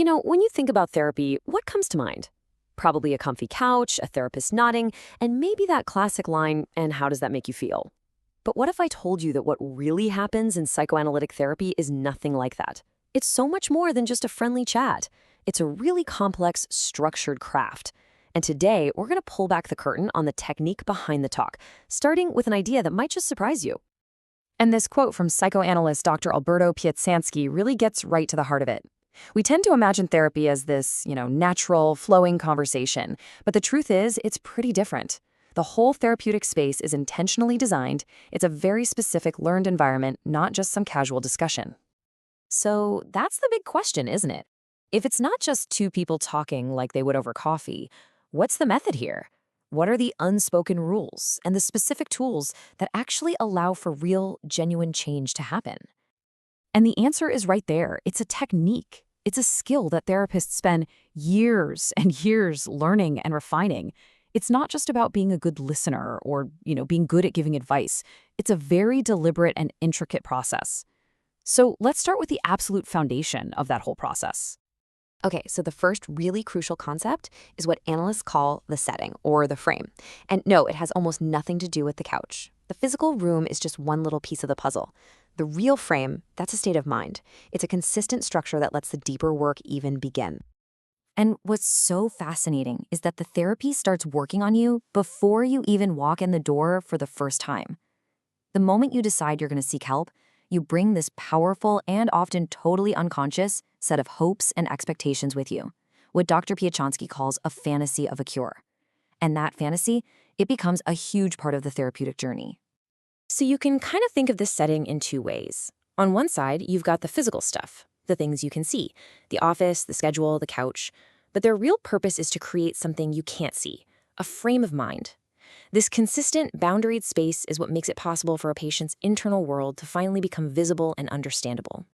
When you think about therapy, what comes to mind? Probably a comfy couch, a therapist nodding, and maybe that classic line, and how does that make you feel? But what if I told you that what really happens in psychoanalytic therapy is nothing like that? It's so much more than just a friendly chat. It's a really complex, structured craft. And today, we're going to pull back the curtain on the technique behind the talk, starting with an idea that might just surprise you. And this quote from psychoanalyst Dr. Alberto Pieczanski really gets right to the heart of it. We tend to imagine therapy as this, natural, flowing conversation, but the truth is, it's pretty different. The whole therapeutic space is intentionally designed. It's a very specific learned environment, not just some casual discussion. So that's the big question, isn't it? If it's not just two people talking like they would over coffee, what's the method here? What are the unspoken rules and the specific tools that actually allow for real, genuine change to happen? And the answer is right there. It's a technique. It's a skill that therapists spend years and years learning and refining. It's not just about being a good listener or, being good at giving advice. It's a very deliberate and intricate process. So let's start with the absolute foundation of that whole process. Okay, so the first really crucial concept is what analysts call the setting, or the frame. And no, it has almost nothing to do with the couch. The physical room is just one little piece of the puzzle. The real frame, that's a state of mind. It's a consistent structure that lets the deeper work even begin. And what's so fascinating is that the therapy starts working on you before you even walk in the door for the first time. The moment you decide you're going to seek help, you bring this powerful and often totally unconscious set of hopes and expectations with you, what Dr. Pieczanski calls a fantasy of a cure. And that fantasy, it becomes a huge part of the therapeutic journey. So you can kind of think of this setting in two ways. On one side, you've got the physical stuff, the things you can see, the office, the schedule, the couch. But their real purpose is to create something you can't see, a frame of mind. This consistent, boundaried space is what makes it possible for a patient's internal world to finally become visible and understandable.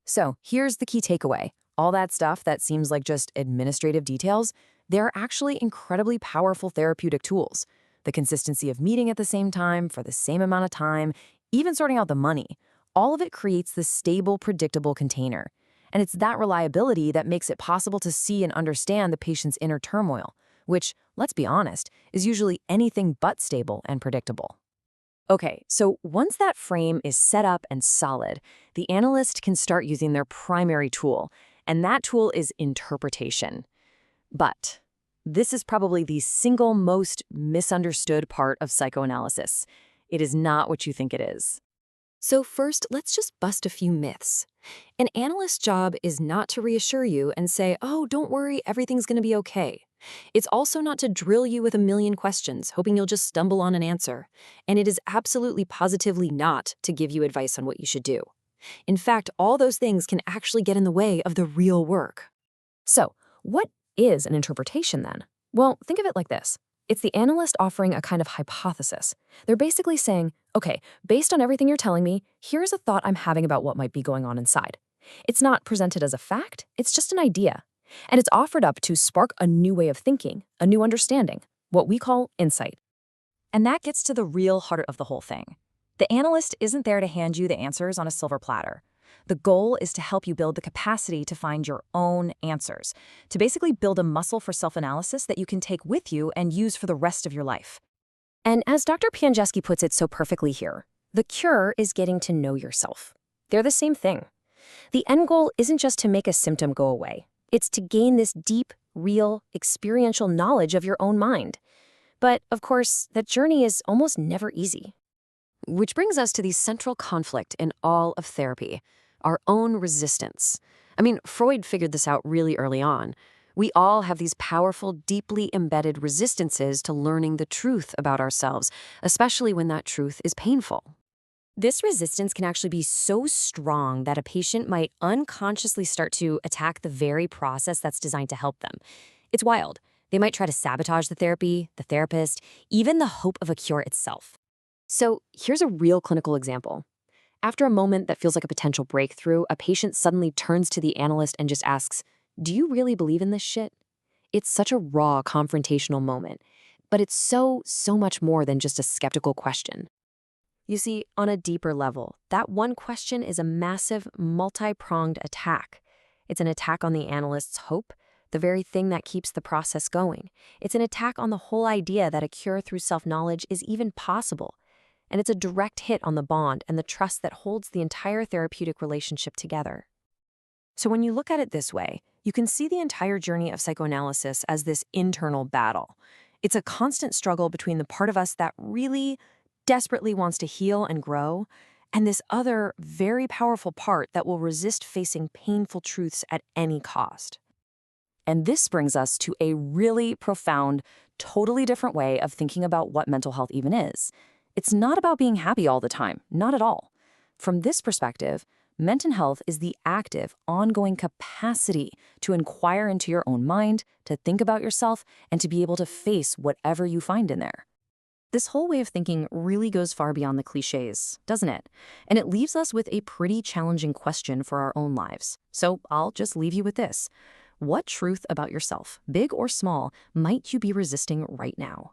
So here's the key takeaway. All that stuff that seems like just administrative details, they're actually incredibly powerful therapeutic tools. The consistency of meeting at the same time for the same amount of time, even sorting out the money, all of it creates this stable, predictable container. And it's that reliability that makes it possible to see and understand the patient's inner turmoil, which, let's be honest, is usually anything but stable and predictable. Okay, so once that frame is set up and solid, the analyst can start using their primary tool, and that tool is interpretation. But this is probably the single most misunderstood part of psychoanalysis. It is not what you think it is. So first, let's just bust a few myths. An analyst's job is not to reassure you and say, oh, don't worry, everything's going to be okay. It's also not to drill you with a million questions, hoping you'll just stumble on an answer. And it is absolutely positively not to give you advice on what you should do. In fact, all those things can actually get in the way of the real work. So, what is an interpretation then? Well, think of it like this. It's the analyst offering a kind of hypothesis. They're basically saying, okay, based on everything you're telling me, here's a thought I'm having about what might be going on inside. It's not presented as a fact, it's just an idea. And it's offered up to spark a new way of thinking, a new understanding, what we call insight. And that gets to the real heart of the whole thing. The analyst isn't there to hand you the answers on a silver platter. The goal is to help you build the capacity to find your own answers, to basically build a muscle for self-analysis that you can take with you and use for the rest of your life. And as Dr. Pieczanski puts it so perfectly here, the cure is getting to know yourself. They're the same thing. The end goal isn't just to make a symptom go away. It's to gain this deep, real, experiential knowledge of your own mind. But, of course, that journey is almost never easy. Which brings us to the central conflict in all of therapy, our own resistance. I mean, Freud figured this out really early on. We all have these powerful, deeply embedded resistances to learning the truth about ourselves, especially when that truth is painful. This resistance can actually be so strong that a patient might unconsciously start to attack the very process that's designed to help them. It's wild. They might try to sabotage the therapy, the therapist, even the hope of a cure itself. So here's a real clinical example. After a moment that feels like a potential breakthrough, a patient suddenly turns to the analyst and just asks, "Do you really believe in this shit?" It's such a raw, confrontational moment, but it's so much more than just a skeptical question. You see, on a deeper level, that one question is a massive, multi-pronged attack. It's an attack on the analyst's hope, the very thing that keeps the process going. It's an attack on the whole idea that a cure through self-knowledge is even possible. And it's a direct hit on the bond and the trust that holds the entire therapeutic relationship together. So when you look at it this way, you can see the entire journey of psychoanalysis as this internal battle. It's a constant struggle between the part of us that really desperately wants to heal and grow, and this other, very powerful part that will resist facing painful truths at any cost. And this brings us to a really profound, totally different way of thinking about what mental health even is. It's not about being happy all the time, not at all. From this perspective, mental health is the active, ongoing capacity to inquire into your own mind, to think about yourself, and to be able to face whatever you find in there. This whole way of thinking really goes far beyond the cliches, doesn't it? And it leaves us with a pretty challenging question for our own lives. So I'll just leave you with this. What truth about yourself, big or small, might you be resisting right now?